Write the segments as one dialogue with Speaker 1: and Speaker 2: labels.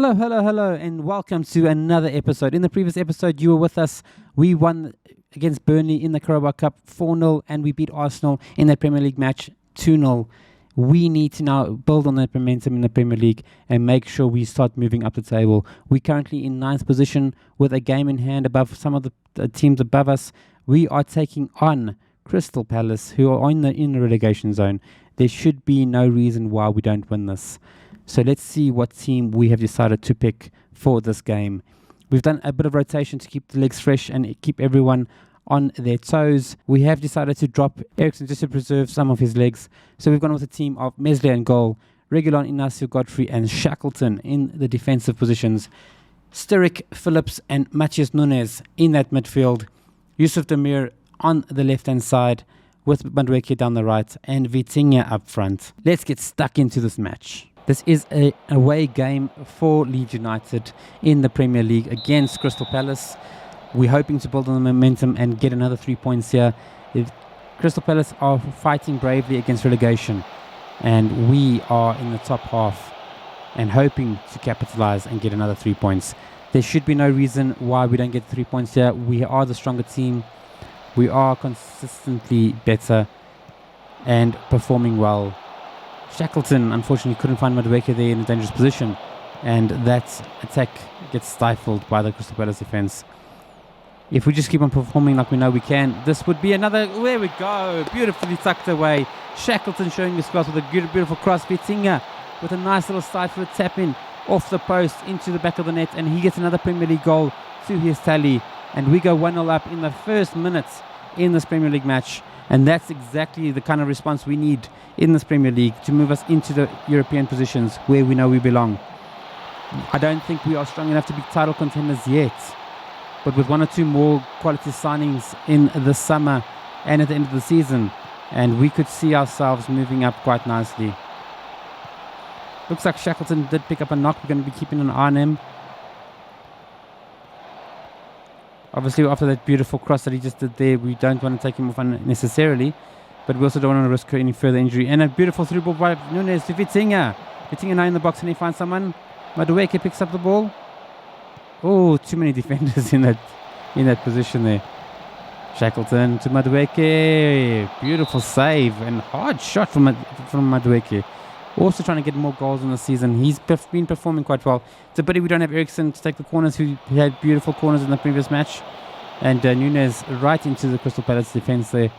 Speaker 1: Hello, hello, hello, and welcome to another episode. In the previous episode, you were with us. We won against Burnley in the Carabao Cup 4-0, and we beat Arsenal in that Premier League match 2-0. We need to now build on that momentum in the Premier League and make sure we start moving up the table. We're currently in 9th position with a game in hand above some of the teams above us. We are taking on Crystal Palace, who are in the relegation zone. There should be no reason why we don't win this. So let's see what team we have decided to pick for this game. We've done a bit of rotation to keep the legs fresh and keep everyone on their toes. We have decided to drop Eriksen just to preserve some of his legs. So we've gone with a team of Meslier in goal, Reguilon, Inacio, Godfrey and Shackleton in the defensive positions. Sturridge, Phillips and Matheus Nunes in that midfield. Yusuf Demir on the left-hand side with Madueke down the right and Vitinha up front. Let's get stuck into this match. This is an away game for Leeds United in the Premier League against Crystal Palace. We're hoping to build on the momentum and get another 3 points here. Crystal Palace are fighting bravely against relegation, and we are in the top half and hoping to capitalize and get another 3 points. There should be no reason why we don't get 3 points here. We are the stronger team. We are consistently better and performing well. Shackleton unfortunately couldn't find Madueke there in a dangerous position, and that attack gets stifled by the Crystal Palace defense. If we just keep on performing like we know we can, this would be another. There we go, beautifully tucked away. Shackleton showing his class with a beautiful cross. Vitinha with a nice little side foot tap in off the post into the back of the net, and he gets another Premier League goal to his tally, and we go 1-0 up in the first minutes in this Premier League match. And that's exactly the kind of response we need in this Premier League to move us into the European positions where we know we belong. I don't think we are strong enough to be title contenders yet, but with 1 or 2 more quality signings in the summer and at the end of the season, and we could see ourselves moving up quite nicely. Looks like Shackleton did pick up a knock. We're going to be keeping an eye on him. Obviously, after that beautiful cross that he just did there, we don't want to take him off unnecessarily, but we also don't want to risk any further injury. And a beautiful through ball by Nunes to Vitinha. Vitinha now in the box, and he finds someone. Madueke picks up the ball. Oh, too many defenders in that position there. Shackleton to Madueke. Beautiful save and hard shot from Madueke. Also trying to get more goals in the season. He's been performing quite well. It's a pity we don't have Eriksen to take the corners, who had beautiful corners in the previous match. And Nunes right into the Crystal Palace defense there.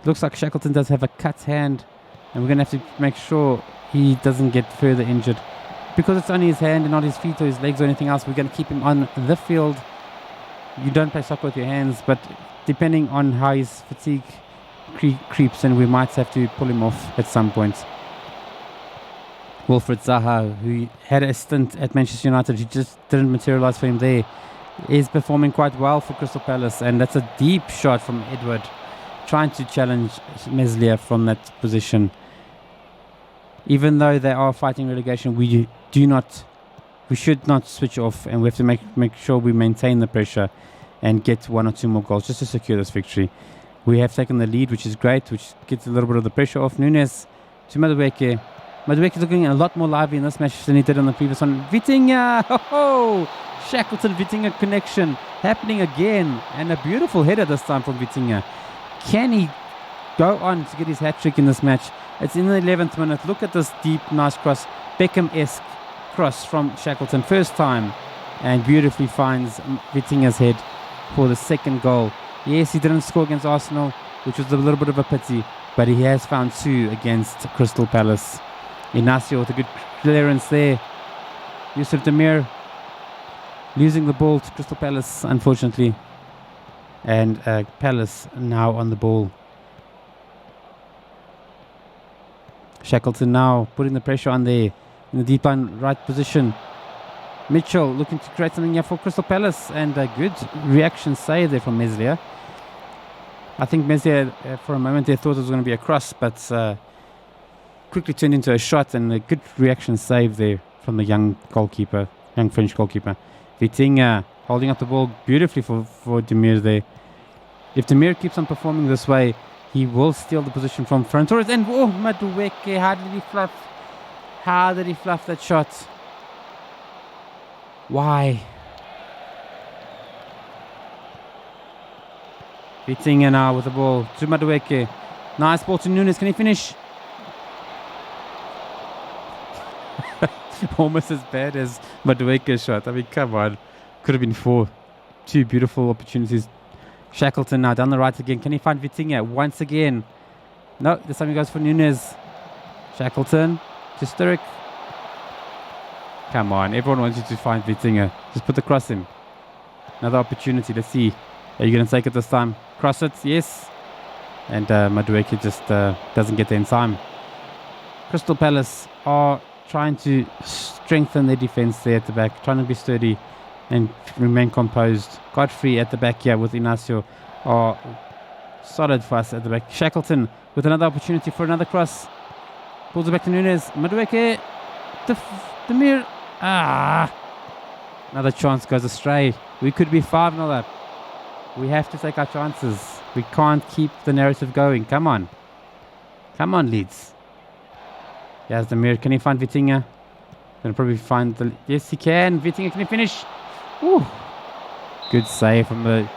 Speaker 1: Looks like Shackleton does have a cut hand, and we're going to have to make sure he doesn't get further injured. Because it's only his hand and not his feet or his legs or anything else, we're going to keep him on the field. You don't play soccer with your hands, but depending on how his fatigue creeps in, we might have to pull him off at some point. Wilfried Zaha, who had a stint at Manchester United, who just didn't materialise for him there, is performing quite well for Crystal Palace, and that's a deep shot from Edward, trying to challenge Meslier from that position. Even though they are fighting relegation, we should not switch off, and we have to make sure we maintain the pressure and get 1 or 2 more goals just to secure this victory. We have taken the lead, which is great, which gets a little bit of the pressure off. Nunes to Madueke. Madueke is looking a lot more lively in this match than he did on the previous one. Vitinha! Shackleton-Vitinha connection happening again. And a beautiful header this time from Vitinha. Can he go on to get his hat-trick in this match? It's in the 11th minute. Look at this deep, nice cross. Beckham-esque cross from Shackleton. First time. And beautifully finds Vitinha's head for the second goal. Yes, he didn't score against Arsenal, which was a little bit of a pity. But he has found 2 against Crystal Palace. Inacio with a good clearance there. Yusuf Demir losing the ball to Crystal Palace, unfortunately. And Palace now on the ball. Shackleton now putting the pressure on there in the deep line right position. Mitchell looking to create something here for Crystal Palace, and a good reaction save there from Meslier. I think Meslier for a moment there thought it was going to be a cross, but quickly turned into a shot, and a good reaction save there from the young French goalkeeper. Vitinha holding up the ball beautifully for Demir there. If Demir keeps on performing this way, he will steal the position from Ferran Torres. And Madueke, how did he fluff that shot? Why? Vitinha now with the ball to Madueke. Nice ball to Nunes. Can he finish? Almost as bad as Madueke's shot. I mean, come on. Could have been 4. 2 beautiful opportunities. Shackleton now down the right again. Can he find Vitinha once again? No, this time he goes for Nunes. Shackleton to Sturrock. Come on, everyone wants you to find Vitinha. Just put the cross in. Another opportunity. Let's see. Are you going to take it this time? Cross it, yes. And Madueke just doesn't get there in time. Crystal Palace are trying to strengthen their defense there at the back, trying to be sturdy and remain composed. Godfrey at the back here with Inacio are solid for us at the back. Shackleton with another opportunity for another cross. Pulls it back to Nunes. Madueke. Demir. Another chance goes astray. We could be 5-0 up. We have to take our chances. We can't keep the narrative going. Come on. Come on, Leeds. There's Demir. Can he find Vitinha? Gonna probably find the... Yes, he can. Vitinha, can he finish? Woo. Good save from the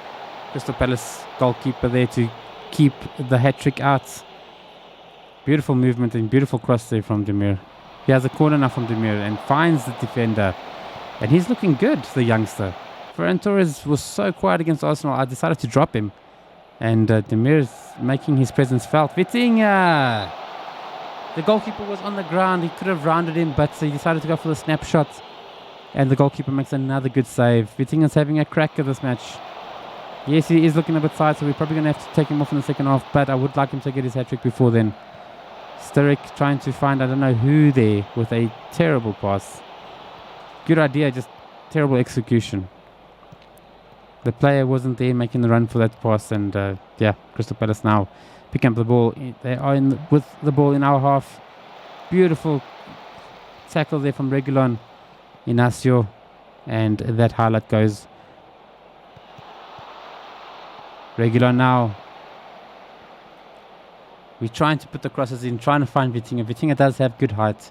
Speaker 1: Crystal Palace goalkeeper there to keep the hat-trick out. Beautiful movement and beautiful cross there from Demir. He has a corner now from Demir and finds the defender. And he's looking good, the youngster. Ferran Torres was so quiet against Arsenal, I decided to drop him. And Demir is making his presence felt. Vitinha! The goalkeeper was on the ground. He could have rounded him, but he decided to go for the snapshot. And the goalkeeper makes another good save. Vitinha's having a crack at this match. Yes, he is looking a bit tired, so we're probably going to have to take him off in the second half. But I would like him to get his hat-trick before then. Sturrock trying to find, I don't know who there, with a terrible pass. Good idea, just terrible execution. The player wasn't there making the run for that pass, and Crystal Palace now pick up the ball. They are with the ball in our half. Beautiful tackle there from Reguilon, Inacio, and that highlight goes. Reguilon now. We're trying to put the crosses in, trying to find Vitinha. Vitinha does have good height,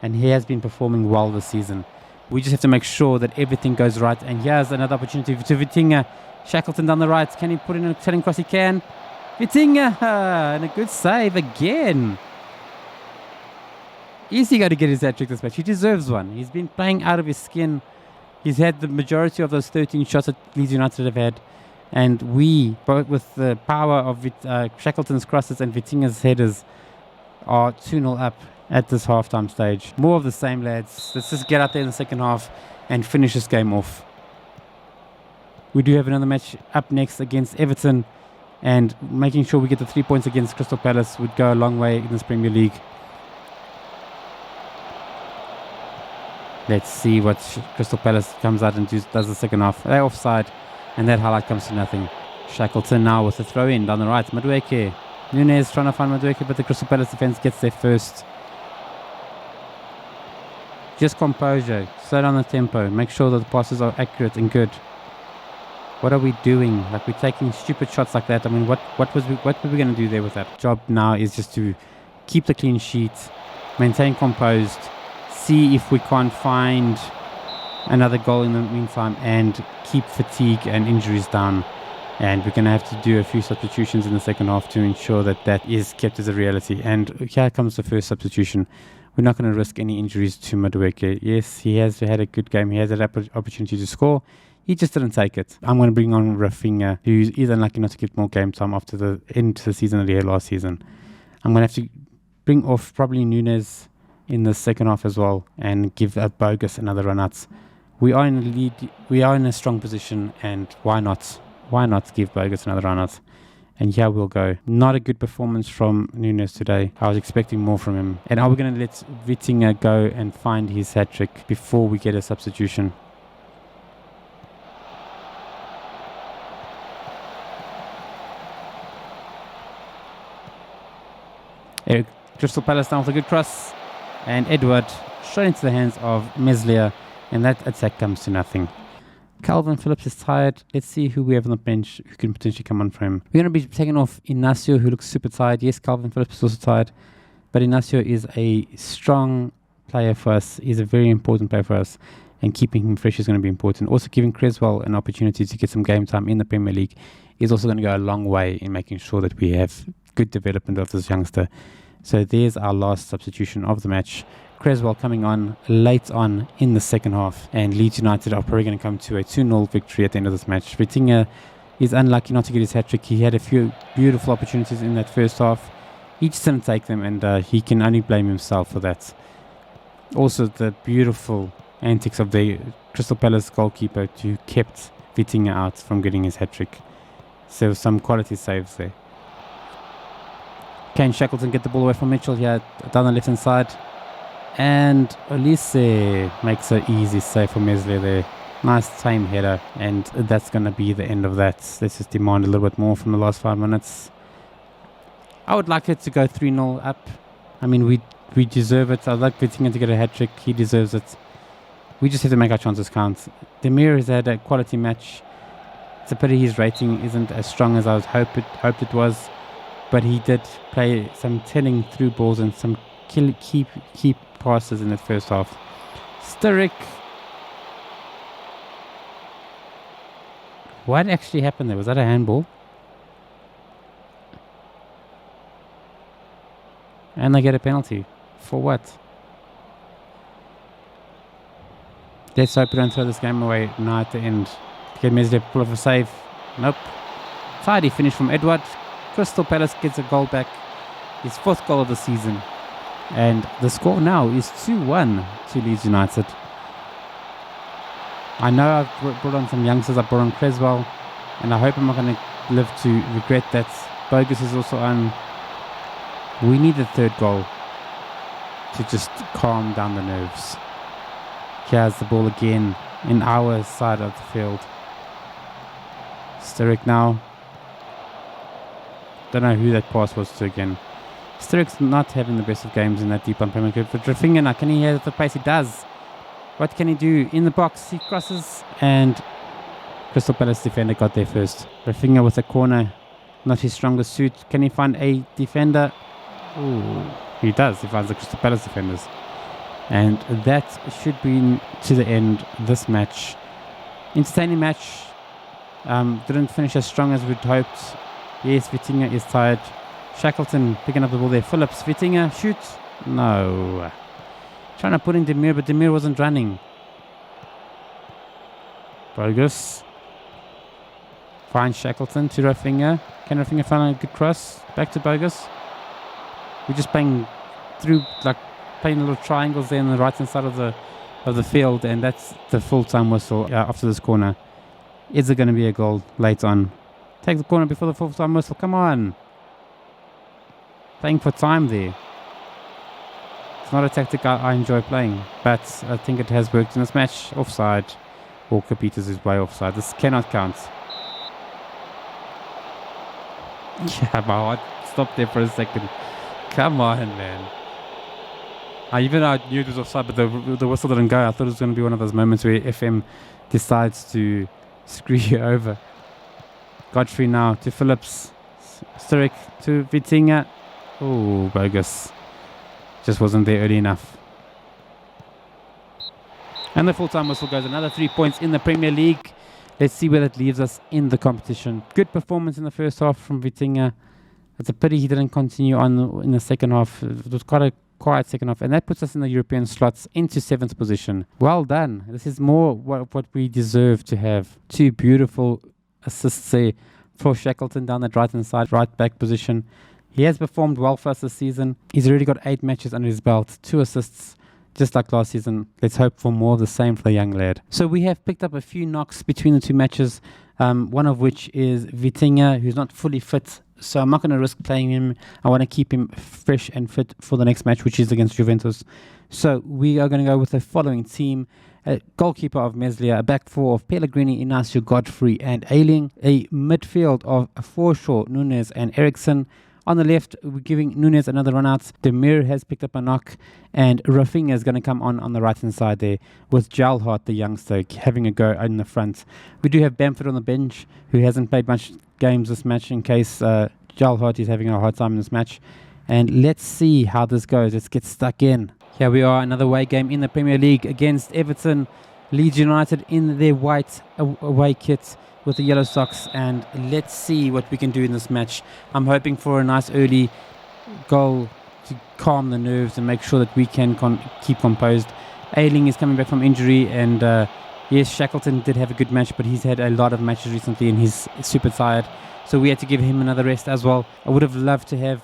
Speaker 1: and he has been performing well this season. We just have to make sure that everything goes right. And here's another opportunity to Vitinha. Shackleton down the right. Can he put in a cutting cross? He can. Vitinha! And a good save again. Is he going to get his hat-trick this match? He deserves one. He's been playing out of his skin. He's had the majority of those 13 shots that Leeds United have had. And we, both with the power of Shackleton's crosses and Vitinha's headers, are 2-0 up at this halftime stage. More of the same, lads. Let's just get out there in the second half and finish this game off. We do have another match up next against Everton, and making sure we get the 3 points against Crystal Palace would go a long way in this Premier League. Let's see what Crystal Palace comes out and does the second half. They're offside, and that highlight comes to nothing. Shackleton now with the throw-in down the right. Madueke. Nunes trying to find Madueke, but the Crystal Palace defense gets there first. Just composure. Slow down the tempo. Make sure that the passes are accurate and good. What are we doing? Like, we're taking stupid shots like that. I mean, what were we going to do there with that? Job now is just to keep the clean sheet, maintain composed, see if we can't find another goal in the meantime, and keep fatigue and injuries down. And we're going to have to do a few substitutions in the second half to ensure that that is kept as a reality. And here comes the first substitution. We're not going to risk any injuries to Madueke. Yes, he has had a good game. He has had an opportunity to score. He just didn't take it. I'm going to bring on Rafinha, who's either unlucky not to get more game time after the end of the season that he had last season. I'm going to have to bring off probably Nunes in the second half as well and give Bogus another run out. We are in a lead. We are in a strong position, and why not? Why not give Bogus another run out? And here we'll go. Not a good performance from Nunes today. I was expecting more from him. And are we going to let Vitinha go and find his hat-trick before we get a substitution? Crystal Palace down with a good cross. And Edward straight into the hands of Meslier. And that attack comes to nothing. Calvin Phillips is tired. Let's see who we have on the bench who can potentially come on for him. We're going to be taking off Inacio, who looks super tired. Yes, Calvin Phillips is also tired. But Inacio is a strong player for us. He's a very important player for us. and keeping him fresh is going to be important. Also giving Creswell an opportunity to get some game time in the Premier League is also going to go a long way in making sure that we have good development of this youngster. So there's our last substitution of the match. Creswell coming on late on in the second half, and Leeds United are probably going to come to a 2-0 victory at the end of this match. Vitinha is unlucky not to get his hat-trick. He had a few beautiful opportunities in that first half. He just didn't take them, and he can only blame himself for that. Also, the beautiful antics of the Crystal Palace goalkeeper who kept Vitinha out from getting his hat-trick. So some quality saves there. Kane Shackleton get the ball away from Mitchell here down the left-hand side. And Olise makes an easy save for Meslier there. Nice tame header, and that's going to be the end of that. Let's just demand a little bit more from the last 5 minutes. I would like it to go 3-0 up. I mean, we deserve it. I'd like Vitinha to get a hat-trick. He deserves it. We just have to make our chances count. Demir has had a quality match. It's a pity his rating isn't as strong as I was hoped it was. But he did play some telling through balls and some key passes in the first half. Sturrock. What actually happened there? Was that a handball? And they get a penalty. For what? Let's hope we don't throw this game away now at the end. Can Meslier pull off a save? Nope. Tidy finish from Edward. Crystal Palace gets a goal back. His 4th goal of the season. And the score now is 2-1 to Leeds United. I know I've brought on some youngsters. I brought on Creswell. And I hope I'm not going to live to regret that. Bogus is also on. We need the 3rd goal to just calm down the nerves. Here's the ball again in our side of the field. Sturrock now. Don't know who that pass was to again. Sturrock's not having the best of games in that deep on Premier League. But Rafinha now, can he have the pace? He does. What can he do? In the box, he crosses, and Crystal Palace defender got there first. Rafinha with a corner, not his strongest suit. Can he find a defender? Ooh, he does. He finds the Crystal Palace defenders. And that should be to the end this match. Entertaining match. Didn't finish as strong as we'd hoped. Yes, Vitinha is tired. Shackleton picking up the ball there. Phillips, Vitinha, shoot. No. Trying to put in Demir, but Demir wasn't running. Bogus. Finds Shackleton to Rafinha. Can Rafinha find a good cross? Back to Bogus. We're just playing through, like playing little triangles there on the right hand side of the field, and that's the full-time whistle after this corner. Is it going to be a goal late on? Take the corner before the full-time whistle. Come on. Playing for time there. It's not a tactic I enjoy playing, but I think it has worked in this match. Offside. Walker Peters is way offside. This cannot count. Yeah, my heart stopped there for a second. Come on, man. I knew it was offside, but the whistle didn't go. I thought it was going to be one of those moments where FM decides to screw you over. Godfrey now to Phillips. Sturrock to Vitinha. Oh, Bogus. Just wasn't there early enough. And the full-time whistle goes. Another 3 points in the Premier League. Let's see where that leaves us in the competition. Good performance in the first half from Vitinha. It's a pity he didn't continue on in the second half. It was quite a quiet second half. And that puts us in the European slots into 7th position. Well done. This is more what we deserve to have. 2 beautiful assists there for Shackleton down that right-hand side, right-back position. He has performed well for us this season. He's already got 8 matches under his belt, 2 assists, just like last season. Let's hope for more of the same for the young lad. So we have picked up a few knocks between the 2 matches, one of which is Vitinha, who's not fully fit. So I'm not going to risk playing him. I want to keep him fresh and fit for the next match, which is against Juventus. So we are going to go with the following team. A goalkeeper of Meslier, a back 4 of Pellegrini, Inacio, Godfrey and Ailing. A midfield of Forshaw, Nunes and Eriksson. On the left, we're giving Nunes another run out. Demir has picked up a knock, and Rafinha is going to come on the right-hand side there with Jalhart, the youngster, having a go in the front. We do have Bamford on the bench, who hasn't played much games this match in case Jalhart is having a hard time in this match. And let's see how this goes. Let's get stuck in. Here we are, another away game in the Premier League against Everton. Leeds United in their white away kit with the yellow socks, and let's see what we can do in this match. I'm hoping for a nice early goal to calm the nerves and make sure that we can keep composed. Ayling is coming back from injury, and yes, Shackleton did have a good match, but he's had a lot of matches recently and he's super tired, so we had to give him another rest as well. I would have loved to have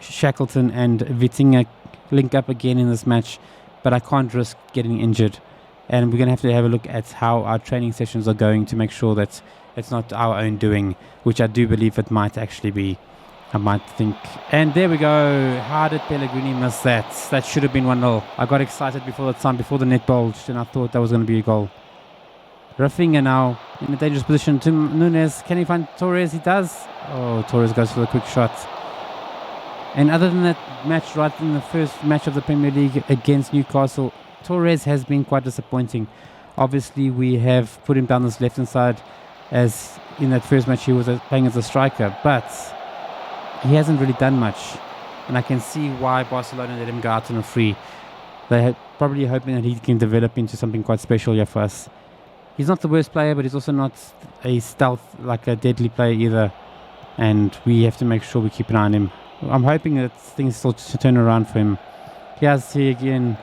Speaker 1: Shackleton and Vitinha link up again in this match, but I can't risk getting injured, and we're going to have a look at how our training sessions are going to make sure that it's not our own doing, which I do believe it might actually be. I might think. And there we go. How did Pellegrini miss that? That should have been 1-0. I got excited before the time, before the net bulged, and I thought that was going to be a goal. Rafinha now in a dangerous position to Nunes. Can he find Torres? He does. Oh, Torres goes for the quick shot. And other than that match, right in the first match of the Premier League against Newcastle, Torres has been quite disappointing. Obviously, we have put him down this left-hand side, as in that first match he was playing as a striker, but he hasn't really done much, and I can see why Barcelona let him go out on a free. They're probably hoping that he can develop into something quite special here for us. He's not the worst player, but he's also not a stealth, like a deadly player either, and we have to make sure we keep an eye on him. I'm hoping that things start to turn around for him. Here's he again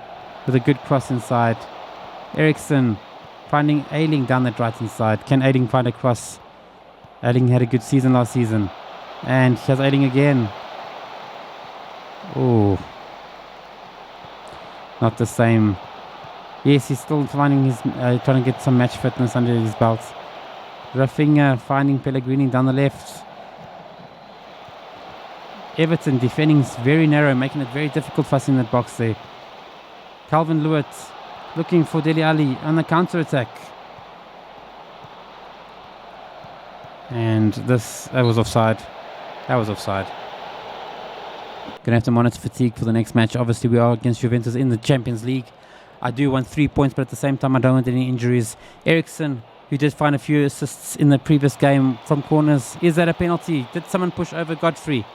Speaker 1: with a good cross inside. Eriksen finding Ayling down that right hand side. Can Ayling find a cross? Ayling had a good season last season. And here's Ayling again. Oh, not the same. Yes, he's still finding his, trying to get some match fitness under his belt. Rafinha finding Pellegrini down the left. Everton defending very narrow, making it very difficult for us in that box there. Calvin Lewis looking for Dele Alli on the counter-attack. And that was offside. That was offside. Going to have to monitor fatigue for the next match. Obviously, we are against Juventus in the Champions League. I do want 3 points, but at the same time, I don't want any injuries. Eriksen, who did find a few assists in the previous game from corners. Is that a penalty? Did someone push over Godfrey?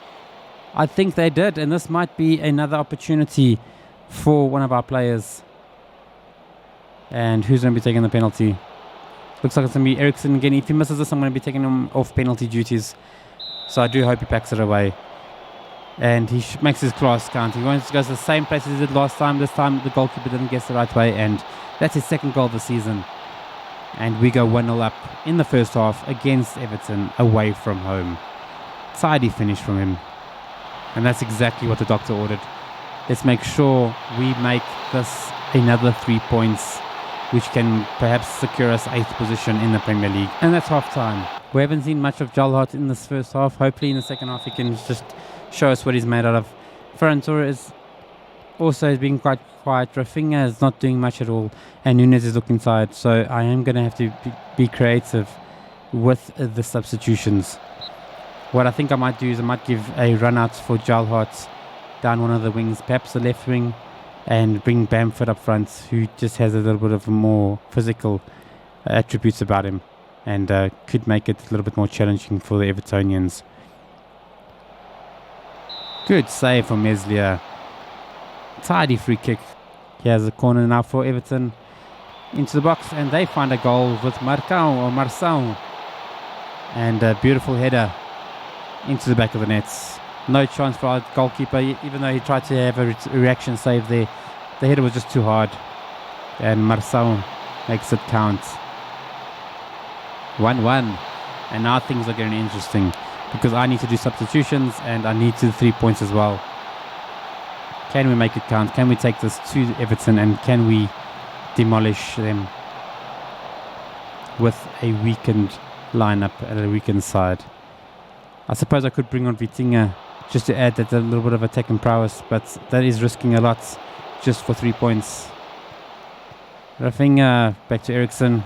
Speaker 1: I think they did, and this might be another opportunity for one of our players. And who's going to be taking the penalty? Looks like it's going to be Eriksen again. If he misses this, I'm going to be taking him off penalty duties. So I do hope he packs it away. And he makes his class count. He wants to go to the same place as he did last time. This time the goalkeeper didn't guess the right way, and that's his second goal of the season. And we go 1-0 up in the first half against Everton away from home. Tidy finish from him. And that's exactly what the doctor ordered. Let's make sure we make this another 3 points, which can perhaps secure us 8th position in the Premier League. And that's half time. We haven't seen much of Jalhart in this first half. Hopefully in the second half he can just show us what he's made out of. Ferran Torres also has been quite quiet. Rafinha is not doing much at all, and Nunes is looking tired. So I am going to have to be creative with the substitutions. What I think I might do is I might give a run out for Jalhart down one of the wings, perhaps the left wing, and bring Bamford up front, who just has a little bit of more physical attributes about him, and could make it a little bit more challenging for the Evertonians. Good save from Meslier. Tidy free kick. Here's a corner now for Everton. Into the box, and they find a goal with Marçal. And a beautiful header into the back of the nets. No chance for our goalkeeper, even though he tried to have a reaction save there. The header was just too hard. And Marçal makes it count. 1-1. And now things are getting interesting, because I need to do substitutions and I need to 3 points as well. Can we make it count? Can we take this to Everton, and can we demolish them with a weakened lineup and a weakened side? I suppose I could bring on Vitinha just to add that a little bit of attack and prowess, but that is risking a lot just for 3 points. Rafinha back to Eriksen.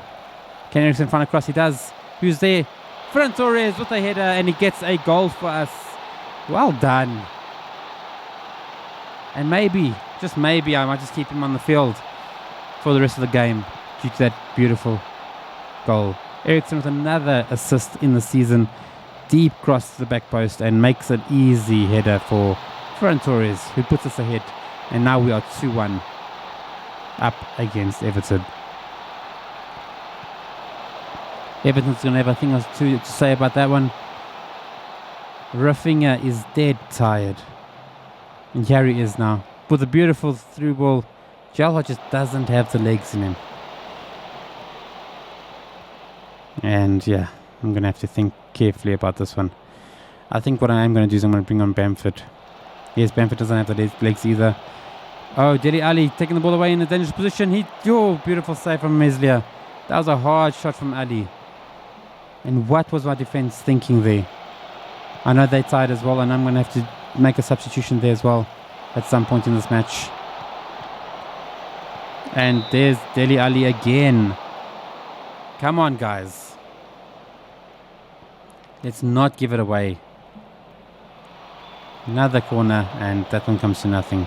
Speaker 1: Can Eriksen find a cross? He does. Who's there? Ferran Torres with a header, and he gets a goal for us. Well done. And maybe, just maybe, I might just keep him on the field for the rest of the game due to that beautiful goal. Eriksen with another assist in the season. Deep cross to the back post and makes an easy header for Ferran Torres, who puts us ahead. And now we are 2-1 up against Everton. Everton's going to have a thing or two to say about that one. Rafinha is dead tired. And here he is now. With a beautiful through ball. Jalhot just doesn't have the legs in him. And yeah, I'm going to have to think carefully about this one. I think what I am going to do is I'm going to bring on Bamford. Yes, Bamford doesn't have the legs either. Oh, Dele Ali taking the ball away in a dangerous position. Beautiful save from Meslier. That was a hard shot from Ali. And what was my defense thinking there? I know they tied as well, and I'm going to have to make a substitution there as well at some point in this match. And there's Dele Ali again. Come on, guys. Let's not give it away. Another corner, and that one comes to nothing.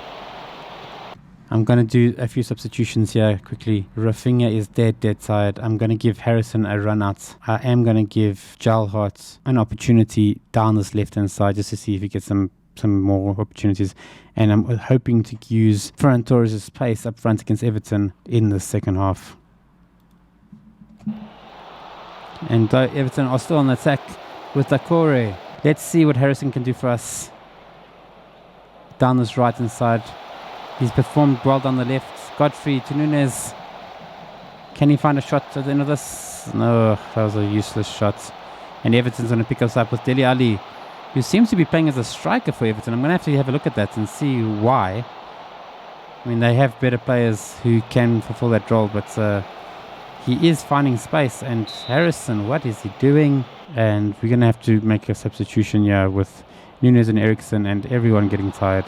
Speaker 1: I'm going to do a few substitutions here quickly. Rafinha is dead tired. I'm going to give Harrison a run out. I am going to give Jalhot an opportunity down this left-hand side just to see if he gets some more opportunities. And I'm hoping to use Ferran Torres' pace up front against Everton in the second half. And though Everton are still on attack with Dakore, let's see what Harrison can do for us. Down this right-hand side. He's performed well down the left. Godfrey to Nunes. Can he find a shot at the end of this? No, that was a useless shot. And Everton's going to pick us up with Dele Ali, who seems to be playing as a striker for Everton. I'm going to have a look at that and see why. I mean, they have better players who can fulfill that role, but he is finding space. And Harrison, what is he doing? And we're going to have to make a substitution here with Nunes and Eriksson and everyone getting tired.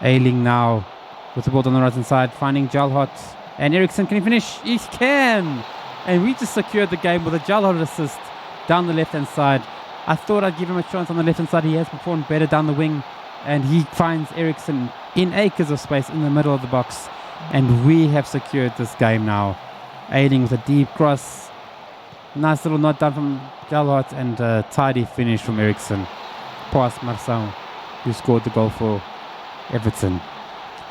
Speaker 1: Ailing now with the ball on the right hand side, finding Jalhot. And Eriksson, can he finish? He can! And we just secured the game with a Jalhot assist down the left hand side. I thought I'd give him a chance on the left hand side. He has performed better down the wing. And he finds Eriksson in acres of space in the middle of the box. And we have secured this game now. Ailing with a deep cross. Nice little nod down from Jalhot and a tidy finish from Eriksson. Past Marçal, who scored the goal for Everton.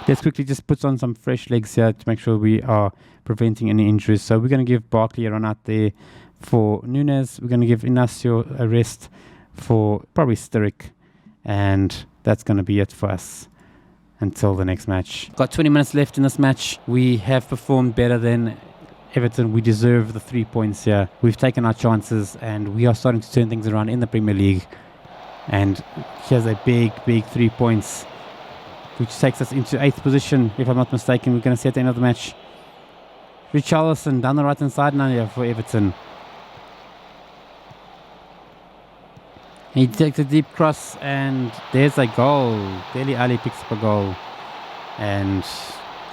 Speaker 1: Let's quickly just put on some fresh legs here to make sure we are preventing any injuries. So we're going to give Barkley a run out there for Nunes. We're going to give Inacio a rest for probably Sturrock. And that's going to be it for us until the next match. Got 20 minutes left in this match. We have performed better than Everton. We deserve the 3 points here. We've taken our chances and we are starting to turn things around in the Premier League. And here's a big 3 points, which takes us into 8th position, if I'm not mistaken. We're going to see at the end of the match. Richarlison down the right-hand side now here for Everton. He takes a deep cross, and there's a goal. Dele Ali picks up a goal. And,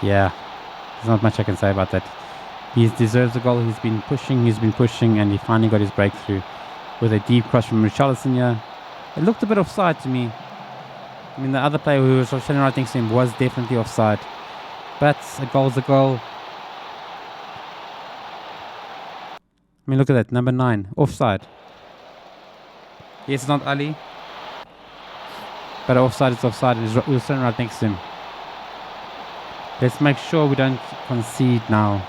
Speaker 1: yeah, there's not much I can say about that. He deserves the goal. He's been pushing, and he finally got his breakthrough with a deep cross from Richarlison here. It looked a bit offside to me. I mean, the other player who was standing right next to him was definitely offside. But a goal's a goal. I mean, look at that. Number 9. Offside. Yes, it's not Ali. But offside is offside. He was standing right next to him. Let's make sure we don't concede now.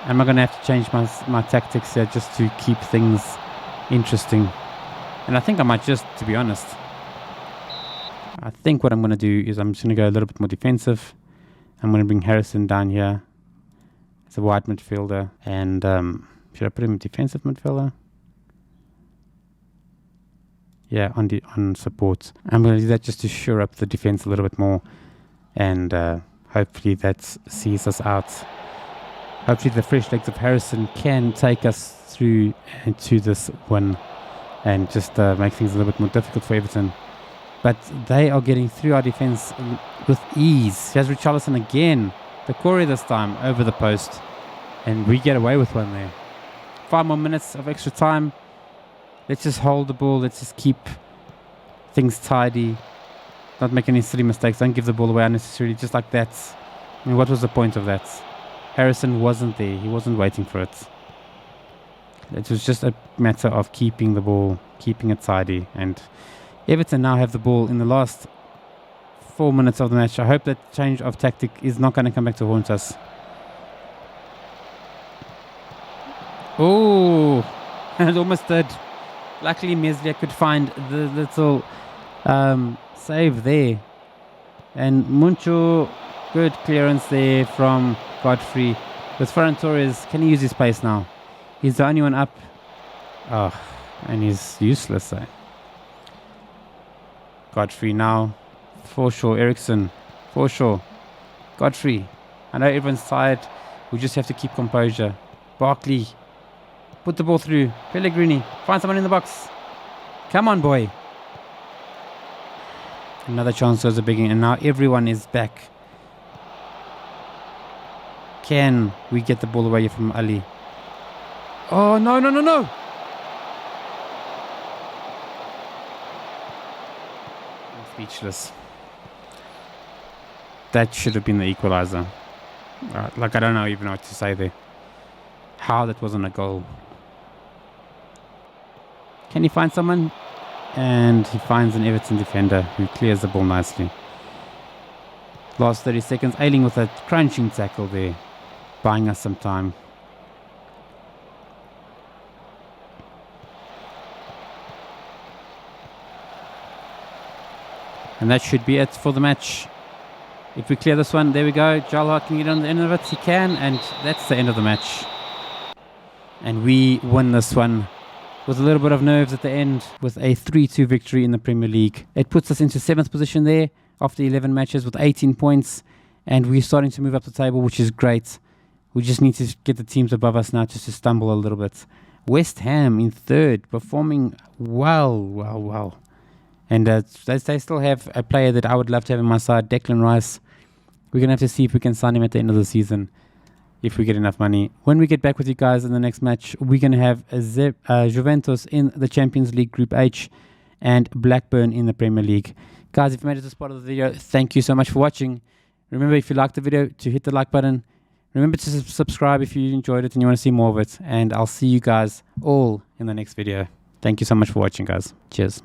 Speaker 1: Am I going to have to change my tactics here just to keep things interesting? And I think I might just, to be honest. I think what I'm going to do is I'm just going to go a little bit more defensive. I'm going to bring Harrison down here as a wide midfielder. And should I put him defensive midfielder? Yeah, on support. I'm going to do that just to shore up the defense a little bit more. And hopefully that sees us out. Hopefully the fresh legs of Harrison can take us through to this win. And just make things a little bit more difficult for Everton. But they are getting through our defence with ease. Here's Richarlison again. The Corey this time over the post. And we get away with one there. 5 more minutes of extra time. Let's just hold the ball. Let's just keep things tidy. Not make any silly mistakes. Don't give the ball away unnecessarily just like that. I mean, what was the point of that? Harrison wasn't there. He wasn't waiting for it. It was just a matter of keeping the ball, keeping it tidy. And Everton now have the ball in the last 4 minutes of the match. I hope that change of tactic is not going to come back to haunt us. Oh, it almost did. Luckily, Meslier could find the little save there. And Muncho, good clearance there from Godfrey. With Ferran Torres, can he use his pace now? He's the only one up. Oh, and he's useless though. Godfrey now. Forshaw, Eriksson. Forshaw. Godfrey. I know everyone's tired. We just have to keep composure. Barkley. Put the ball through. Pellegrini. Find someone in the box. Come on, boy. Another chance goes a big, and now everyone is back. Can we get the ball away from Ali? Oh, no, no, no, no. I'm speechless. That should have been the equalizer. Like, I don't even know what to say there. How that wasn't a goal. Can he find someone? And he finds an Everton defender who clears the ball nicely. Last 30 seconds. Ailing with a crunching tackle there. Buying us some time. And that should be it for the match. If we clear this one, there we go. Jalhart can get on the end of it. He can, and that's the end of the match. And we win this one with a little bit of nerves at the end with a 3-2 victory in the Premier League. It puts us into 7th position there after 11 matches with 18 points. And we're starting to move up the table, which is great. We just need to get the teams above us now just to stumble a little bit. West Ham in 3rd, performing well. And they still have a player that I would love to have on my side, Declan Rice. We're going to have to see if we can sign him at the end of the season, if we get enough money. When we get back with you guys in the next match, we're going to have Juventus in the Champions League Group H and Blackburn in the Premier League. Guys, if you made it to this part of the video, thank you so much for watching. Remember, if you liked the video, to hit the like button. Remember to subscribe if you enjoyed it and you want to see more of it. And I'll see you guys all in the next video. Thank you so much for watching, guys. Cheers.